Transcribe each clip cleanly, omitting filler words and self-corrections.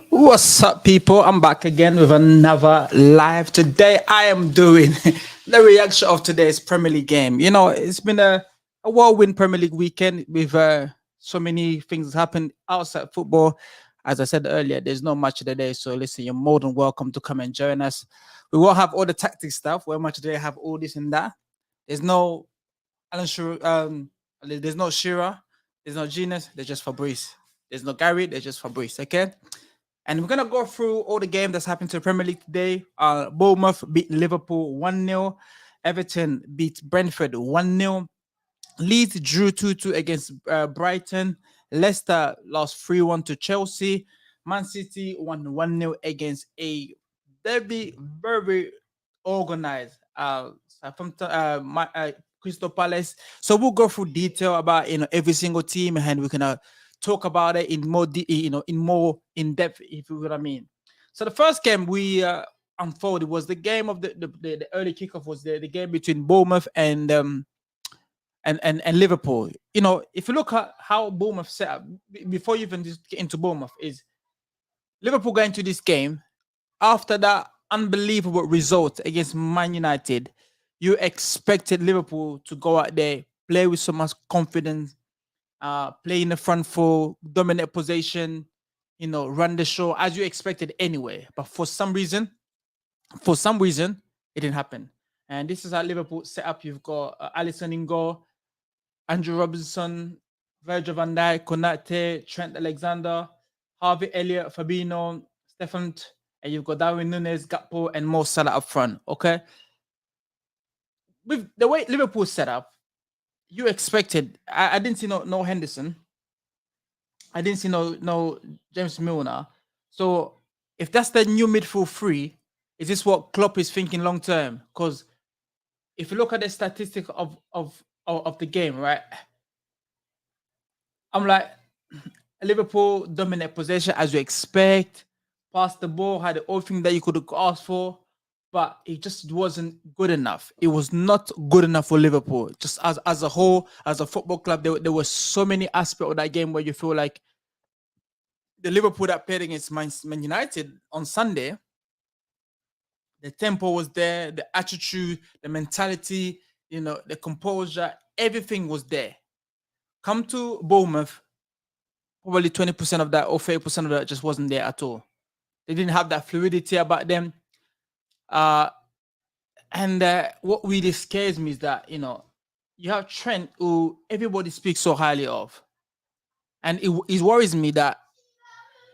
What's up, people? I'm back again with another live. Today, I am doing the reaction of today's Premier League game. It's been a whirlwind Premier League weekend with so many things happened outside football. As I said earlier, there's not much today. So, listen, you're more than welcome to come and join us. We won't have all the tactic stuff where much today have all this and that. There's no Alan Shearer, there's no Shearer, there's no Genius, there's just Fabrice. There's no Gary, there's just Fabrice, okay? And we're gonna go through all the games that's happened to the Premier League today. Bournemouth beat Liverpool 1-0. Everton beat Brentford 1-0. Leeds drew 2-2 against Brighton. Leicester lost 3-1 to Chelsea. Man City won 1-0 against a very organized Southampton, Crystal Palace. So we'll go through detail about every single team, and we're gonna talk about it in more in depth, if you know what I mean. So the first game we unfolded was the game of the early kickoff, was the game between Bournemouth and Liverpool. If you look at how Bournemouth set up before you even just get into Bournemouth, is Liverpool going to this game after that unbelievable result against Man United. You expected Liverpool to go out there, play with so much confidence, play in the front four, dominate possession, run the show as you expected anyway. But for some reason, it didn't happen. And this is how Liverpool set up. You've got Alisson in goal, Andrew Robinson, Virgil van Dijk, Konate, Trent Alexander, Harvey Elliott, Fabinho, Stefan, and you've got Darwin Núñez, Gakpo, and Mo Salah up front. Okay, with the way Liverpool set up, you expected. I didn't see no Henderson. I didn't see no James Milner. So if that's the new midfield three, is this what Klopp is thinking long term? Because if you look at the statistic of the game, right? I'm like, Liverpool dominate possession as you expect, passed the ball, had everything that you could have asked for, but it just wasn't good enough. It was not good enough for Liverpool. Just as a whole, as a football club, there were so many aspects of that game where you feel like the Liverpool that played against Man United on Sunday, the tempo was there, the attitude, the mentality, the composure, everything was there. Come to Bournemouth, probably 20% of that or 30% of that just wasn't there at all. They didn't have that fluidity about them. And what really scares me is that, you have Trent, who everybody speaks so highly of. And it worries me that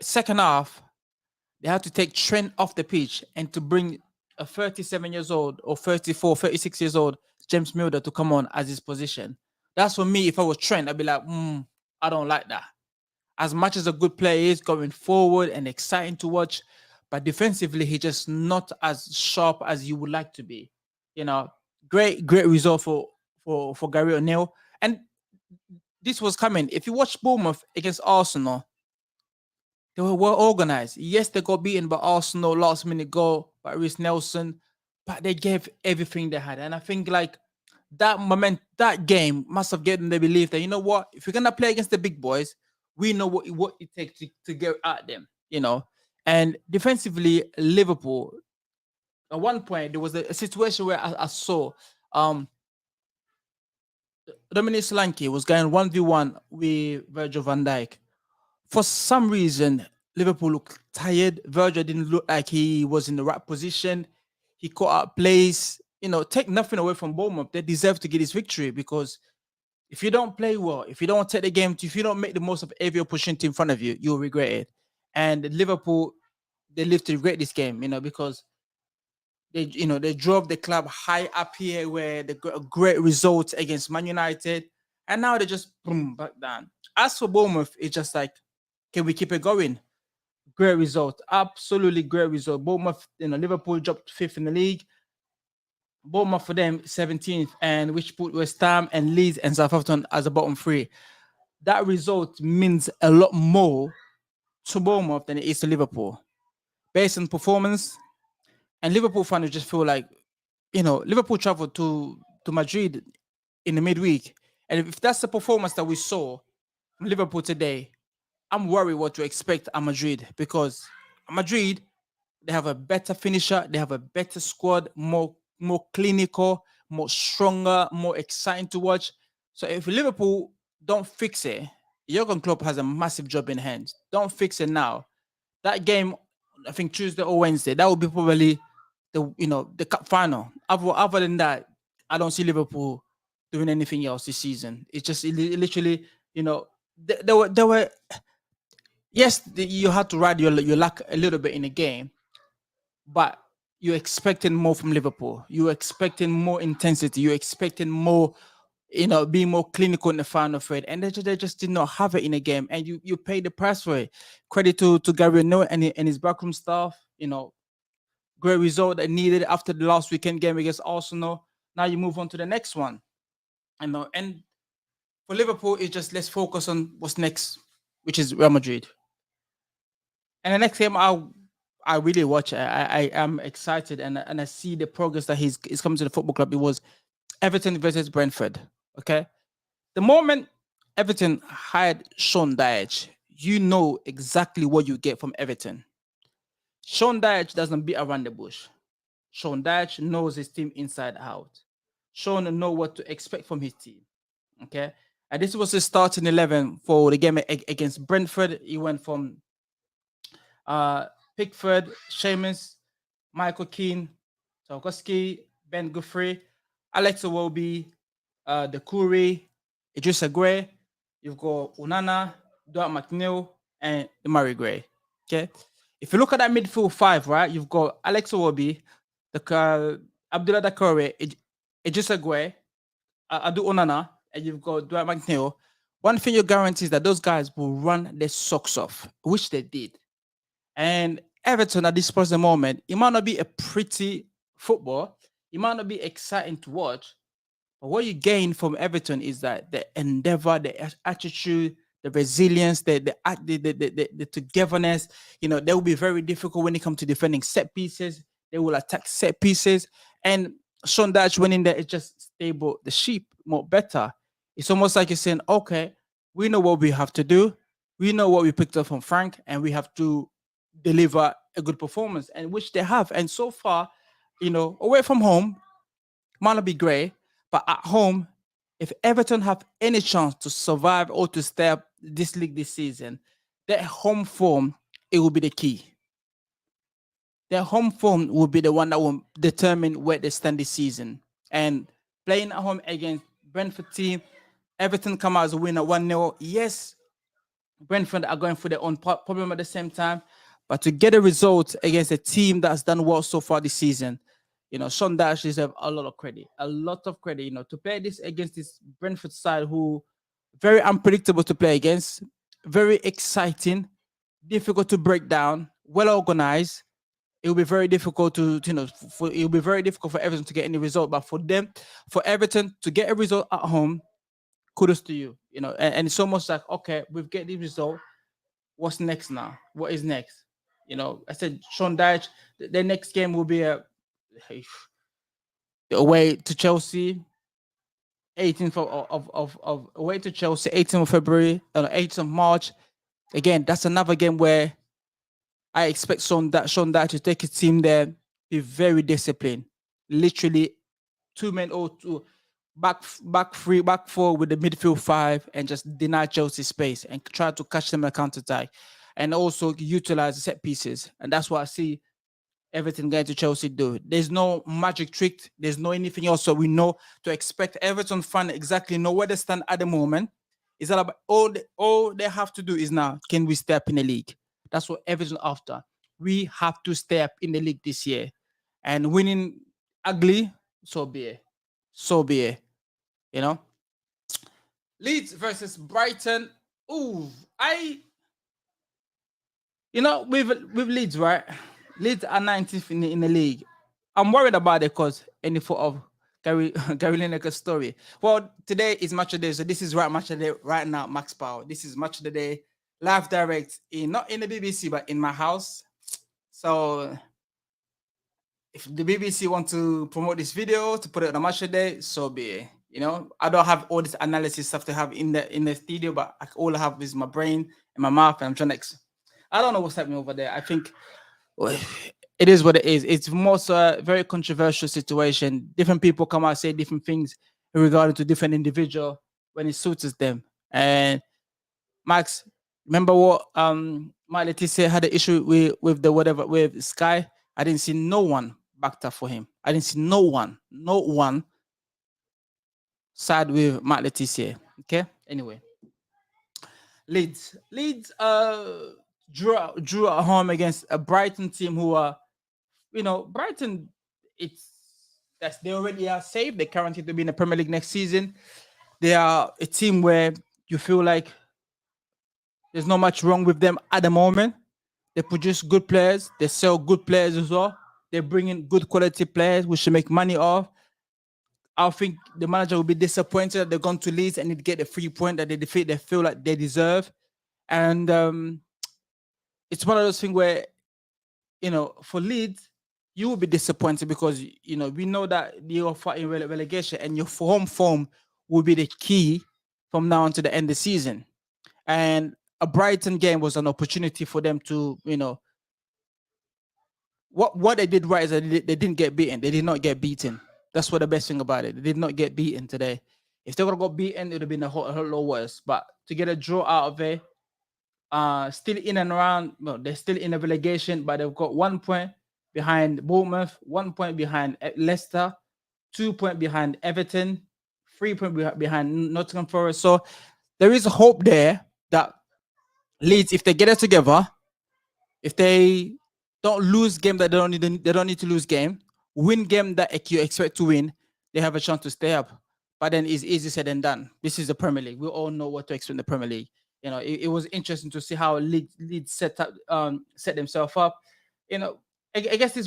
second half, they have to take Trent off the pitch and to bring a 37 years old or 34, 36 years old James Milner to come on as his position. That's for me. If I was Trent, I'd be like, I don't like that. As much as a good player is going forward and exciting to watch, but defensively, he's just not as sharp as you would like to be. Great result for Gary O'Neill. And this was coming. If you watch Bournemouth against Arsenal, they were well organized. Yes, they got beaten by Arsenal, last minute goal by Reece Nelson, but they gave everything they had. And I think like that game must have given them the belief that, you know what, if you're gonna play against the big boys, we know what it takes to get at them, And defensively, Liverpool, at one point there was a situation where I saw Dominic Solanke was going 1v1 with Virgil van Dijk. For some reason, Liverpool looked tired. Virgil didn't look like he was in the right position. He caught out plays. Take nothing away from Bournemouth. They deserve to get this victory, because if you don't play well, if you don't take the game, if you don't make the most of every opportunity in front of you, you'll regret it. And Liverpool, they live to regret this game, because they drove the club high up here where they got a great result against Man United, and now they just boom back down. As for Bournemouth, it's just like, can we keep it going? Great result, absolutely great result. Bournemouth, Liverpool dropped 5th in the league. Bournemouth for them 17th, and which put West Ham and Leeds and Southampton as a bottom three. That result means a lot more to Bournemouth than it is to Liverpool, based on performance. And Liverpool fans just feel like, Liverpool traveled to Madrid in the midweek, and if that's the performance that we saw from Liverpool today, I'm worried what to expect at Madrid, because Madrid, they have a better finisher, they have a better squad, more clinical, more stronger, more exciting to watch. So if Liverpool don't fix it, Jurgen Klopp has a massive job in hand. Don't fix it now. That game, I think Tuesday or Wednesday, that will be probably the cup final. Other than that, I don't see Liverpool doing anything else this season. It's just literally, there were yes, you had to ride your luck a little bit in the game, but you're expecting more from Liverpool. You're expecting more intensity. You're expecting more, being more clinical in the final third, and they just did not have it in the game, and you pay the price for it. Credit to Gary Neville and his backroom staff. Great result that needed after the last weekend game against Arsenal. Now you move on to the next one. And for Liverpool, it's just let's focus on what's next, which is Real Madrid. And the next game, I really watch. I am excited, and I see the progress that he's coming to the football club. It was Everton versus Brentford. Okay, the moment Everton hired Sean Dyche, you know exactly what you get from Everton. Sean Dyche doesn't beat around the bush. Sean Dyche knows his team inside out. Sean knows what to expect from his team. Okay, and this was his starting 11 for the game against Brentford. He went from Pickford, Seamus, Michael Keane, Tarkowski, Ben Guthrie, Alexa Iwobi, the Kuri, Idrissa Gray. You've got Unana, Dwight McNeil, and Murray Gray. Okay. If you look at that midfield five, right, you've got Alex Iwobi, Abdullah Dakore, Idrissa Gray, Adu Onana, and you've got Dwight McNeil. One thing you guarantee is that those guys will run their socks off, which they did. And Everton at this present moment, it might not be a pretty football, it might not be exciting to watch, but what you gain from Everton is that the endeavor, the attitude, the resilience, the togetherness. They will be very difficult when it comes to defending set pieces. They will attack set pieces. And Sean Dyche went in there, it just stable the sheep more better. It's almost like you're saying, okay, we know what we have to do. We know what we picked up from Frank, and we have to deliver a good performance, and which they have. And so far, away from home, might not be great, but at home, if Everton have any chance to survive or to stay up this league this season, their home form, it will be the key. Their home form will be the one that will determine where they stand this season. And playing at home against Brentford team, Everton come out as a winner 1-0. Yes, Brentford are going through their own problem at the same time, but to get a result against a team that's done well so far this season, Sean Dyche deserves a lot of credit. To play this against this Brentford side who very unpredictable to play against, very exciting, difficult to break down, well organized. It will be very difficult it will be very difficult for Everton to get any result. But for Everton to get a result at home, kudos to you. And it's almost like, okay, we've get the result. What's next now? What is next? I said Sean Dyche, the next game will be away to Chelsea, 18th of away to Chelsea, 18th of February, 18th of March. Again, that's another game where I expect Sean Dyche to take his team there, be very disciplined. Literally, 2 men or two back four with the midfield five, and just deny Chelsea space and try to catch them at counter attack, and also utilize the set pieces. And that's what I see Everton going to Chelsea do. There's no magic trick. There's no anything else. So we know to expect Everton fan exactly know where they stand at the moment. It's all about all they have to do is now, can we stay up in the league? That's what Everton after. We have to stay up in the league this year. And winning ugly, so be it. So be it. Leeds versus Brighton. Ooh, with Leeds, right? Leeds are 19th in the league. I'm worried about it because any thought of Gary Lineker's story. Well, today is match of the day, so this is match of the day right now, Max Power. This is match of the day, live direct not in the BBC but in my house. So if the BBC want to promote this video to put it on a match of the day, so be it. I don't have all this analysis stuff to have in the studio, but all I have is my brain and my mouth, and I'm trying to. I don't know what's happening over there. I think Well, it is what it is. It's most very controversial situation. Different people come out say different things regarding to different individual when it suits them. And Max, remember what my Letizia had an issue with the whatever with Sky. I didn't see no one backed up for him. I didn't see no one side with Matt Letizia. Okay. Anyway, Leeds drew at home against a Brighton team who are, Brighton. It's that's they already are safe. They're guaranteed to be in the Premier League next season. They are a team where you feel like there's not much wrong with them at the moment. They produce good players. They sell good players as well. They bring in good quality players, which should make money off. I think the manager will be disappointed that they're going to Leeds and need get the 3 point that they feel like they deserve. And it's one of those things where, for Leeds, you will be disappointed because we know that you're fighting relegation and your home form will be the key from now on to the end of the season. And a Brighton game was an opportunity for them to, what they did right is that they didn't get beaten. They did not get beaten. That's what the best thing about it. They did not get beaten today. If they would have got beaten, it would have been a whole lot worse. But to get a draw out of it, still in and around, well, they're still in a relegation, but they've got 1 point behind Bournemouth, 1 point behind Leicester, 2 point behind Everton, 3 point behind Nottingham Forest. So there is hope there that Leeds, if they get it together, if they don't lose game that they don't need to lose game, win game that you expect to win, they have a chance to stay up. But then it's easy said than done. This is the Premier League. We all know what to expect in the Premier League. It was interesting to see how Leeds set themselves up. I guess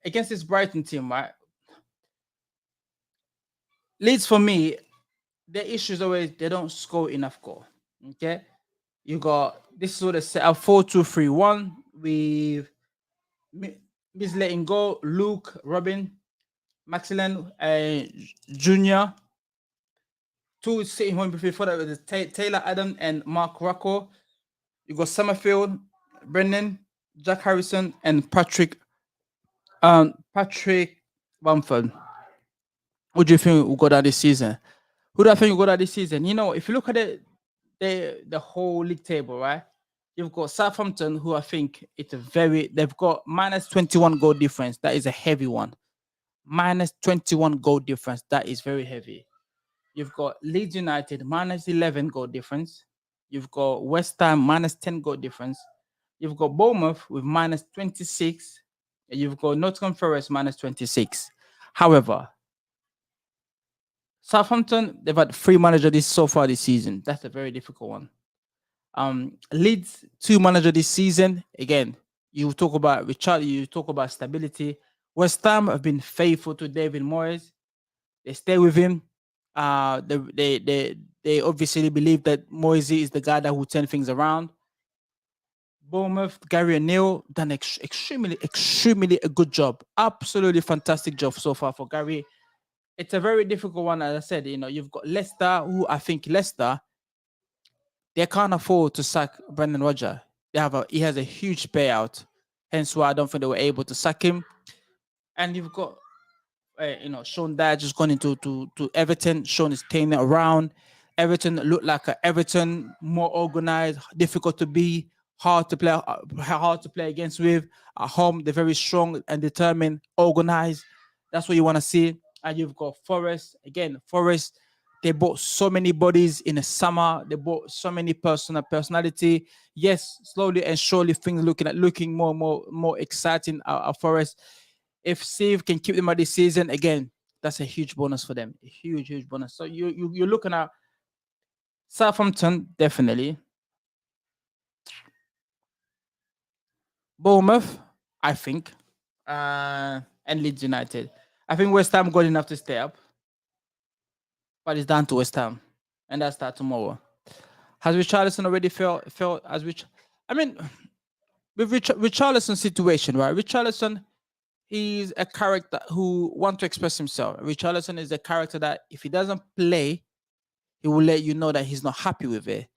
against this Brighton team, right? Leeds for me, their issue is always they don't score enough goal. Okay, you got this is what they set up 4-2-3-1 with Miss letting go Luke, Robin, Maxillen, Junior. Two sitting home before that was Taylor Adam and Mark Rocco. You got Summerfield, Brendan, Jack Harrison, and Patrick Bamford. Who do you think will go down this season? Who do I think will go down this season? If you look at the whole league table, right? You've got Southampton, who I think they've got minus 21 goal difference. That is a heavy one. Minus 21 goal difference. That is very heavy. You've got Leeds United minus 11 goal difference. You've got West Ham minus 10 goal difference. You've got Bournemouth with minus 26. And you've got Nottingham Forest minus 26. However, Southampton, they've had 3 managers so far this season. That's a very difficult one. Leeds, 2 managers this season. Again, you talk about Richard, you talk about stability. West Ham have been faithful to David Moyes. They stay with him. They obviously believe that Moyes is the guy that will turn things around. Bournemouth, Gary O'Neill done extremely a good job. Absolutely fantastic job so far for Gary. It's a very difficult one, as I said. You've got Leicester, who I think Leicester, they can't afford to sack Brendan Rodgers. He has a huge payout, hence why I don't think they were able to sack him. And you've got Sean Dyer just gone into to Everton. Sean is turning it around. Everton look like Everton, more organized, difficult to be, hard to play against with. At home, they're very strong and determined, organized. That's what you want to see. And you've got Forest. Again, Forest, they bought so many bodies in the summer. They bought so many personality. Yes, slowly and surely things looking more exciting at Forest. If Steve can keep them at this season, again, that's a huge bonus for them. A huge bonus. So you're looking at Southampton, definitely. Bournemouth, I think. And Leeds United. I think West Ham good enough to stay up. But it's down to West Ham. And that's that tomorrow. Has Richarlison already felt as Rich? I mean, with Richarlison's situation, right? Richarlison, he's a character who wants to express himself. Richarlison is a character that if he doesn't play, he will let you know that he's not happy with it.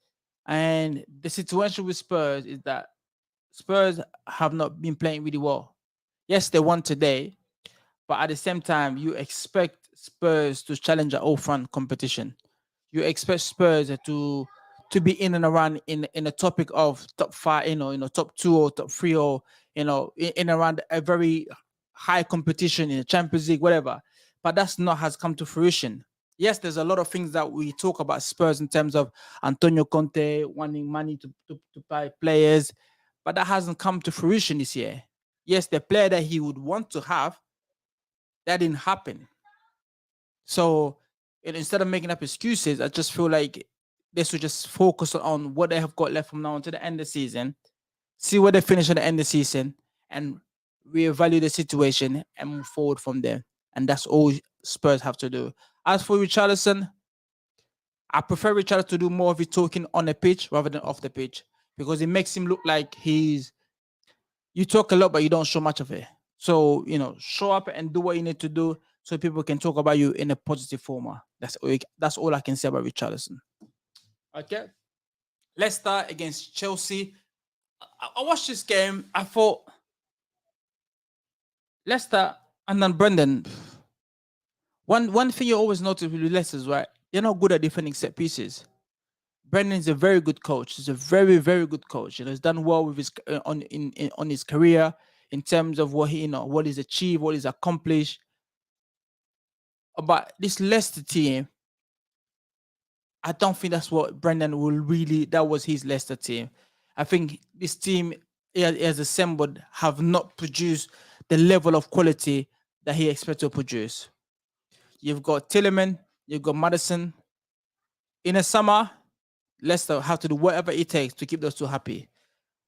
And the situation with Spurs is that Spurs have not been playing really well. Yes, they won today, but at the same time, you expect Spurs to challenge an all front competition. You expect Spurs to be in and around in a topic of top five, top two or top three, or in around a very high competition in the Champions League, whatever. But that's not has come to fruition. Yes, there's a lot of things that we talk about Spurs in terms of Antonio Conte wanting money to buy players, but that hasn't come to fruition this year. Yes, the player that he would want to have, that didn't happen. So instead of making up excuses, I just feel like they should just focus on what they have got left from now until the end of the season, see where they finish at the end of the season, and reevaluate the situation and move forward from there. And that's all Spurs have to do. As for Richarlison, I prefer Richarlison to do more of his talking on the pitch rather than off the pitch, because it makes him look like you talk a lot, but you don't show much of it. So, show up and do what you need to do so people can talk about you in a positive format. That's all I can say about Richarlison. Okay. Leicester against Chelsea. I watched this game. I thought Leicester and then Brendan. One thing you always notice with Leicester is, right, they're not good at defending set pieces. Brendan's a very good coach. He's a very, very good coach. He's done well with his on his career in terms of what what he's achieved, what he's accomplished. But this Leicester team, I don't think that's what Brendan will really. That was his Leicester team. I think this team he has assembled have not produced the level of quality that he expected to produce. You've got Tillman, you've got Madison. In the summer, Leicester have to do whatever it takes to keep those two happy.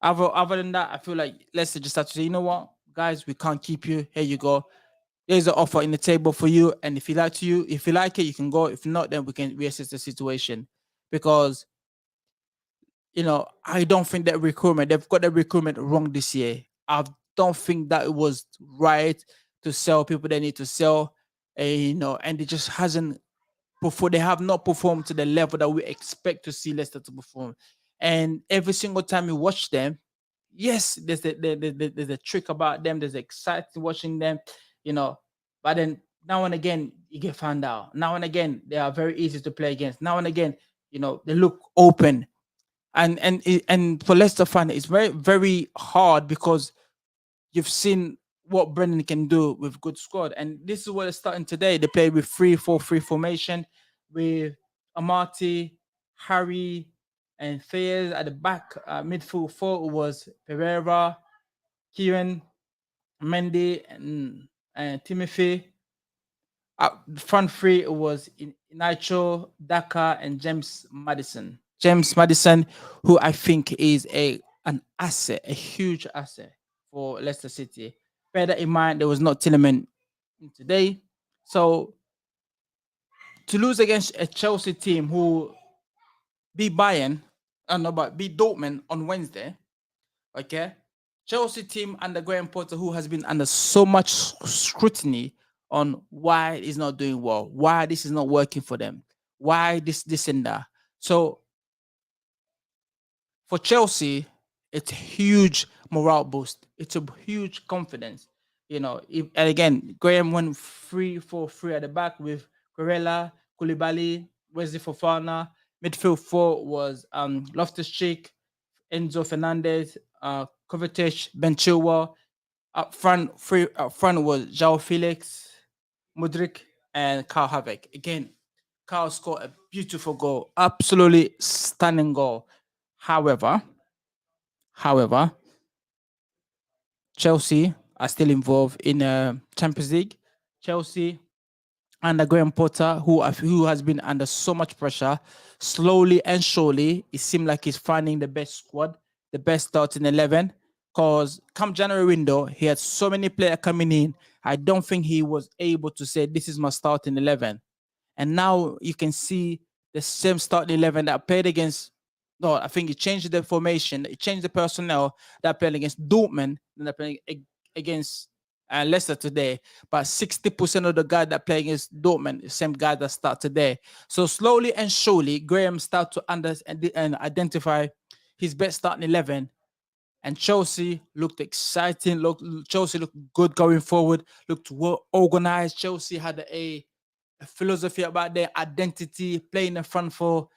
Other than that, I feel like Leicester just have to say, you know what, guys, we can't keep you. Here you go. There's an offer in the table for you, and if you like it, you can go. If not, then we can reassess the situation. Because I don't think that they've got the recruitment wrong this year. I don't think that it was right to sell people they need to sell, and it just hasn't before they have not performed to the level that we expect to see Leicester to perform. And every single time you watch them, yes, there's a trick about them. There's exciting watching them, but then now and again you get found out. Now and again they are very easy to play against. Now and again, they look open. And for Leicester fan, it's very, very hard because you've seen what Brendan can do with good squad. And this is what they're starting today. They play with 3-4-3 formation with Amati, Harry, and Fayez at the back. Midfield four was Pereira, Kieran, Mendy, and Timothy. Front three was Inacho, Daka, and James Madison. James Madison, who I think is an asset, a huge asset for Leicester City. Bear that in mind, there was not Tillman today. So to lose against a Chelsea team who beat Bayern, beat Dortmund on Wednesday, okay? Chelsea team under Graham Potter, who has been under so much scrutiny on why it's not doing well, why this is not working for them, why this and that. So for Chelsea, it's a huge morale boost. It's a huge confidence. And again, Graham went 3-4-3 at the back with Corella, Koulibaly, Wesley Fofana. Midfield four was Loftus-Cheek, Enzo Fernandez, Kovacic, Ben Chilwell. Up front was João Felix, Mudrik, and Carl Havik. Again, Carl scored a beautiful goal, absolutely stunning goal. However, Chelsea are still involved in Champions League. Chelsea under Graham Potter, who has been under so much pressure, slowly and surely, it seemed like he's finding the best squad, the best starting 11. Because come January window, he had so many players coming in. I don't think he was able to say, this is my starting 11. And now you can see the same starting 11 that played against. No, I think he changed the formation. He changed the personnel that played against Dortmund and that playing against Leicester today. But 60% of the guys that play against Dortmund, the same guys that start today. So slowly and surely, Graham started to understand and identify his best starting 11. And Chelsea looked exciting. Chelsea looked good going forward. Looked well organized. Chelsea had a philosophy about their identity, playing in front for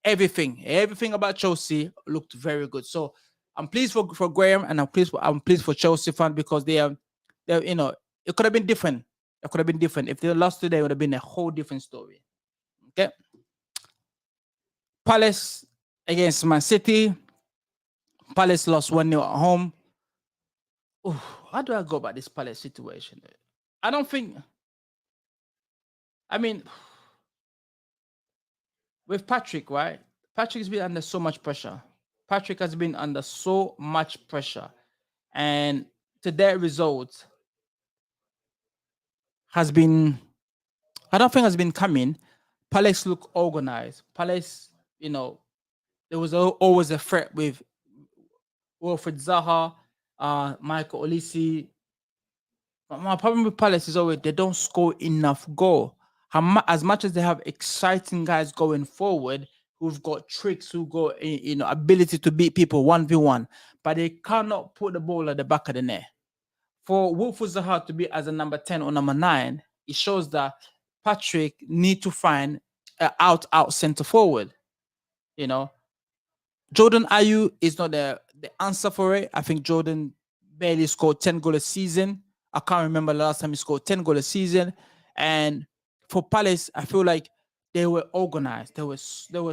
everything. Everything about Chelsea looked very good. So I'm pleased for Graham, and I'm pleased for Chelsea fan because they it could have been different. It could have been different if they lost today. It would have been a whole different story. Okay, Palace against Man City. Palace lost 1-0 at home. Ooh, how do I go about this Palace situation? I don't think. I mean, with Patrick, right? Patrick's been under so much pressure. Patrick has been under so much pressure, and today's result has been. I don't think has been coming. Palace look organized. Palace, there was always a threat with Wilfred Zaha, Michael Olise. My problem with Palace is always they don't score enough goal. As much as they have exciting guys going forward who've got tricks, who got ability to beat people 1v1, but they cannot put the ball at the back of the net. For Wilfred Zaha to be as a number 10 or number 9, it shows that Patrick need to find an out center forward. Jordan Ayew is not the answer for it. I think Jordan barely scored 10 goals a season. I can't remember the last time he scored 10 goals a season. And for Palace, I feel like they were organized. They were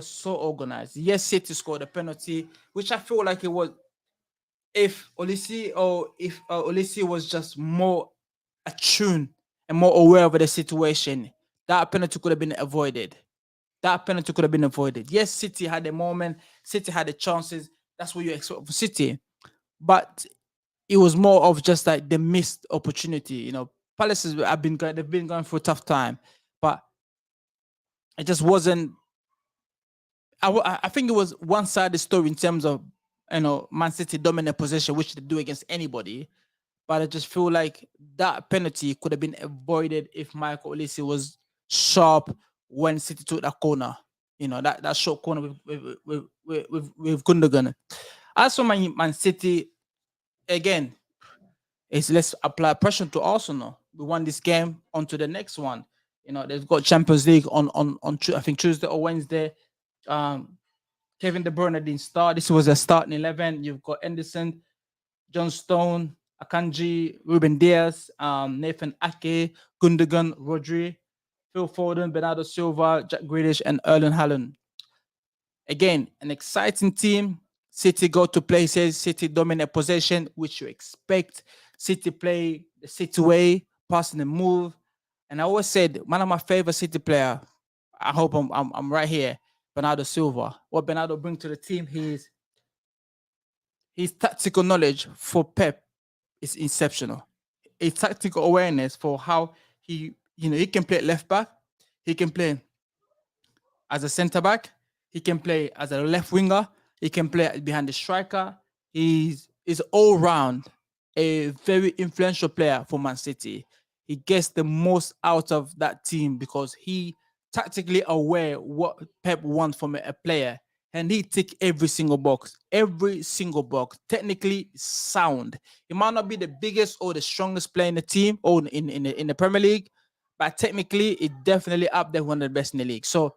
so organized. Yes, City scored a penalty, which I feel like it was if Olisi was just more attuned and more aware of the situation, that penalty could have been avoided. Yes, City had a moment. City had the chances. That's what you expect for City. But it was more of just like the missed opportunity. Palace they've been going through a tough time, but it just wasn't. I think it was one-sided story in terms of Man City dominant possession, which they do against anybody. But I just feel like that penalty could have been avoided if Michael Olise was sharp when City took that corner. That short corner with Gundogan. As for Man City, again, let's apply pressure to Arsenal. We won this game, on to the next one. They've got Champions League on I think Tuesday or Wednesday. Kevin De Bruyne didn't start. This was a starting 11. You've got Henderson, John Stone, Akanji, Ruben Diaz, Nathan Ake, Gundogan, Rodri, Phil Foden, Bernardo Silva, Jack Grealish, and Erling Haaland. Again, an exciting team. City go to places. City dominate possession, which you expect. City play the City way, passing and move. And I always said, one of my favorite City player, I hope I'm right here, Bernardo Silva. What Bernardo brings to the team, his tactical knowledge for Pep is exceptional. A tactical awareness for how he can play left back, he can play as a centre back, he can play as a left winger, he can play behind the striker. He's all round a very influential player for Man City. He gets the most out of that team because he tactically aware what Pep wants from a player, and he tick every single box. Technically sound. He might not be the biggest or the strongest player in the team or in the Premier League, but technically it definitely up there, one of the best in the league. So,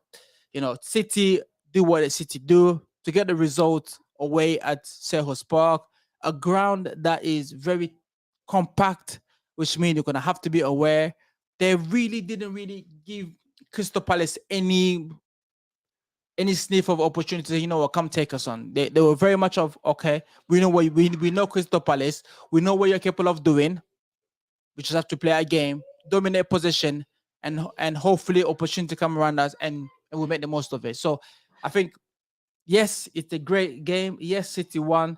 City do what City do to get the result away at Selhurst Park, a ground that is very compact, which means you're gonna have to be aware. They really didn't really give Crystal Palace any sniff of opportunity. What, come take us on. They were very much of, okay, we know what we know Crystal Palace, we know what you're capable of doing. We just have to play a game, dominate position, and hopefully opportunity come around us, and we'll make the most of it. So I think, yes, it's a great game. Yes, City won.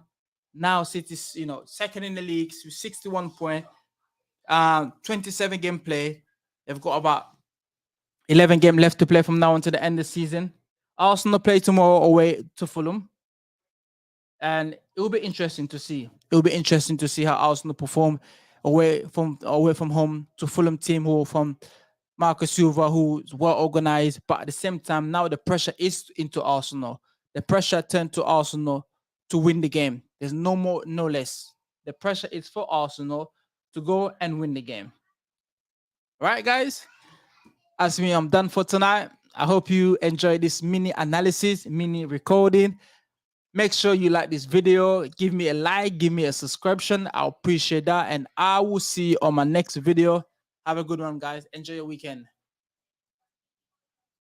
Now City's second in the league with 61 points, 27 game play. They've got about 11 game left to play from now until the end of the season. Arsenal play tomorrow away to Fulham, and it will be interesting to see. It will be interesting to see how Arsenal perform away from home to Fulham team who from Marcus Silva, who's well organized, but at the same time now the pressure is into Arsenal. The pressure turned to Arsenal to win the game. There's no more, no less. The pressure is for Arsenal to go and win the game. All right, guys. As me, I'm done for tonight. I hope you enjoy this mini analysis, mini recording. Make sure you like this video. Give me a like, give me a subscription. I'll appreciate that. And I will see you on my next video. Have a good one, guys. Enjoy your weekend.